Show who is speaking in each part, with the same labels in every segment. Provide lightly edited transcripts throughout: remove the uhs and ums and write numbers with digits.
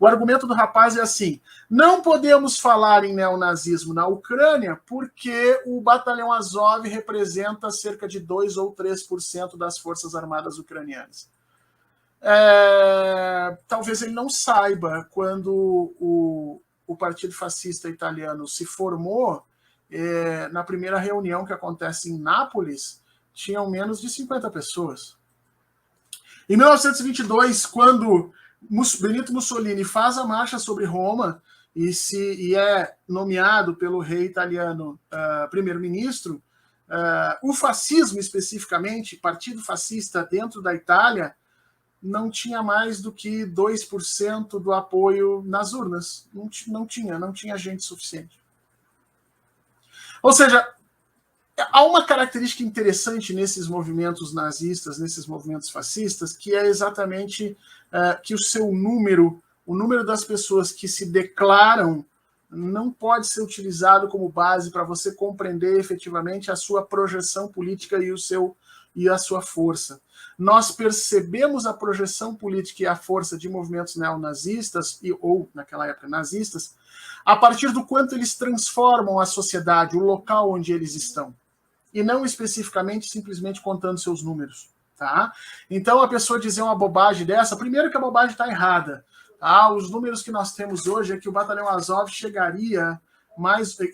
Speaker 1: O argumento do rapaz é assim: não podemos falar em neonazismo na Ucrânia porque o batalhão Azov representa cerca de 2 ou 3% das forças armadas ucranianas. Talvez ele não saiba, quando o Partido Fascista Italiano se formou, na primeira reunião que acontece em Nápoles, tinham menos de 50 pessoas. Em 1922, quando Benito Mussolini faz a marcha sobre Roma e é nomeado pelo rei italiano primeiro-ministro, o fascismo especificamente, partido fascista dentro da Itália, não tinha mais do que 2% do apoio nas urnas. Não tinha gente suficiente. Ou seja, há uma característica interessante nesses movimentos nazistas, nesses movimentos fascistas, que é exatamente que o número das pessoas que se declaram, não pode ser utilizado como base para você compreender efetivamente a sua projeção política e a sua força. Nós percebemos a projeção política e a força de movimentos neonazistas, ou naquela época nazistas, a partir do quanto eles transformam a sociedade, o local onde eles estão. E não especificamente simplesmente contando seus números. Tá? Então, a pessoa dizer uma bobagem dessa, primeiro que a bobagem está errada. Tá? Os números que nós temos hoje é que o batalhão Azov chegaria,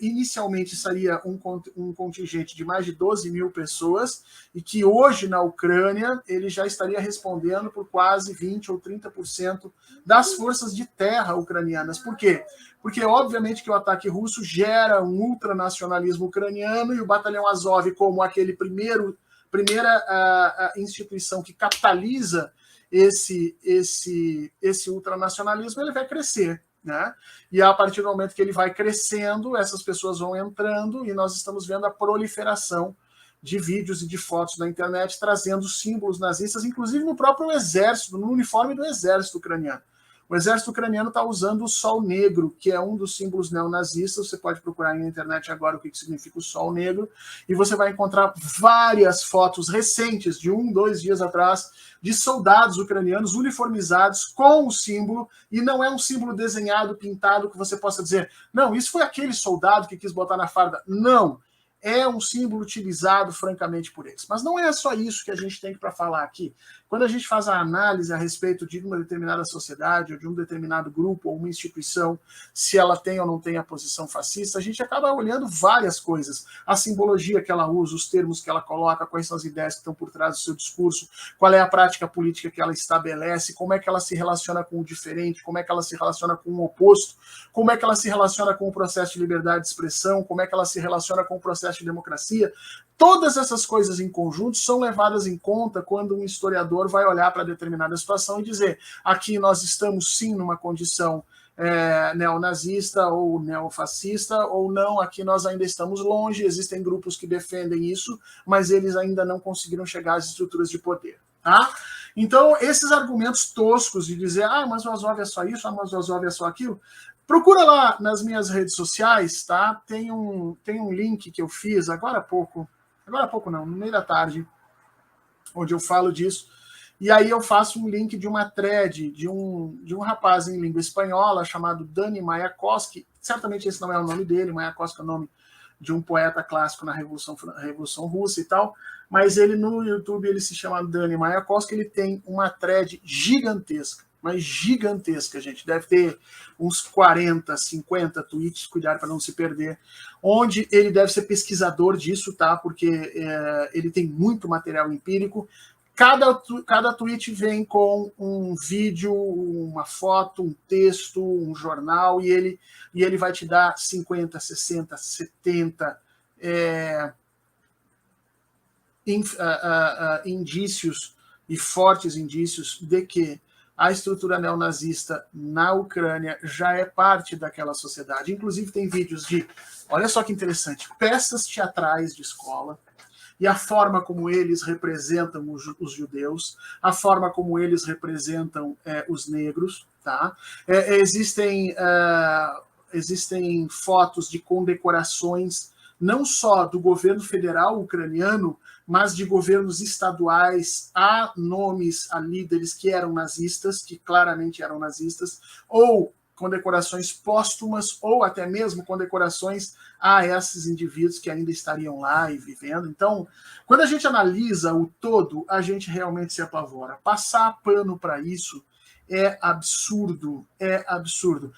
Speaker 1: inicialmente seria um contingente de mais de 12 mil pessoas, e que hoje na Ucrânia ele já estaria respondendo por quase 20% ou 30% das forças de terra ucranianas. Por quê? Porque, obviamente, que o ataque russo gera um ultranacionalismo ucraniano, e o batalhão Azov, como aquele primeira instituição que capitaliza esse ultranacionalismo, ele vai crescer. Né? E a partir do momento que ele vai crescendo, essas pessoas vão entrando, e nós estamos vendo a proliferação de vídeos e de fotos na internet trazendo símbolos nazistas, inclusive no próprio exército, no uniforme do exército ucraniano. O exército ucraniano está usando o sol negro, que é um dos símbolos neonazistas. Você pode procurar na internet agora o que significa o sol negro, e você vai encontrar várias fotos recentes, de 2 dias atrás, de soldados ucranianos uniformizados com o símbolo, e não é um símbolo desenhado, pintado, que você possa dizer, não, isso foi aquele soldado que quis botar na farda. Não, é um símbolo utilizado francamente por eles. Mas não é só isso que a gente tem para falar aqui. Quando a gente faz a análise a respeito de uma determinada sociedade, ou de um determinado grupo, ou uma instituição, se ela tem ou não tem a posição fascista, a gente acaba olhando várias coisas. A simbologia que ela usa, os termos que ela coloca, quais são as ideias que estão por trás do seu discurso, qual é a prática política que ela estabelece, como é que ela se relaciona com o diferente, como é que ela se relaciona com o oposto, como é que ela se relaciona com o processo de liberdade de expressão, como é que ela se relaciona com o processo de democracia. Todas essas coisas em conjunto são levadas em conta quando um historiador vai olhar para determinada situação e dizer, aqui nós estamos sim numa condição neonazista ou neofascista, ou não, aqui nós ainda estamos longe, existem grupos que defendem isso, mas eles ainda não conseguiram chegar às estruturas de poder. Tá? Então, esses argumentos toscos de dizer, mas o Azov é só isso, mas o Azov é só aquilo, procura lá nas minhas redes sociais, tá? Tem um link que eu fiz agora há pouco não, no meio da tarde, onde eu falo disso, e aí eu faço um link de uma thread de um rapaz em língua espanhola chamado Dani Mayakovsky. Certamente esse não é o nome dele, Mayakovsky é o nome de um poeta clássico na Revolução Russa e tal, mas ele no YouTube ele se chama Dani Mayakovsky, ele tem uma thread gigantesca, mas gigantesca, gente, deve ter uns 40, 50 tweets, cuidado para não se perder, onde ele deve ser pesquisador disso, tá? Porque ele tem muito material empírico. Cada tweet vem com um vídeo, uma foto, um texto, um jornal, e ele vai te dar 50, 60, 70 indícios, e fortes indícios, de que a estrutura neonazista na Ucrânia já é parte daquela sociedade. Inclusive tem vídeos de, olha só que interessante, peças teatrais de escola, e a forma como eles representam os judeus, a forma como eles representam os negros. Tá? Existem fotos de condecorações, não só do governo federal ucraniano, mas de governos estaduais a nomes, a líderes que eram nazistas, que claramente eram nazistas, ou condecorações póstumas, ou até mesmo condecorações a esses indivíduos que ainda estariam lá e vivendo. Então, quando a gente analisa o todo, a gente realmente se apavora. Passar pano para isso é absurdo, é absurdo.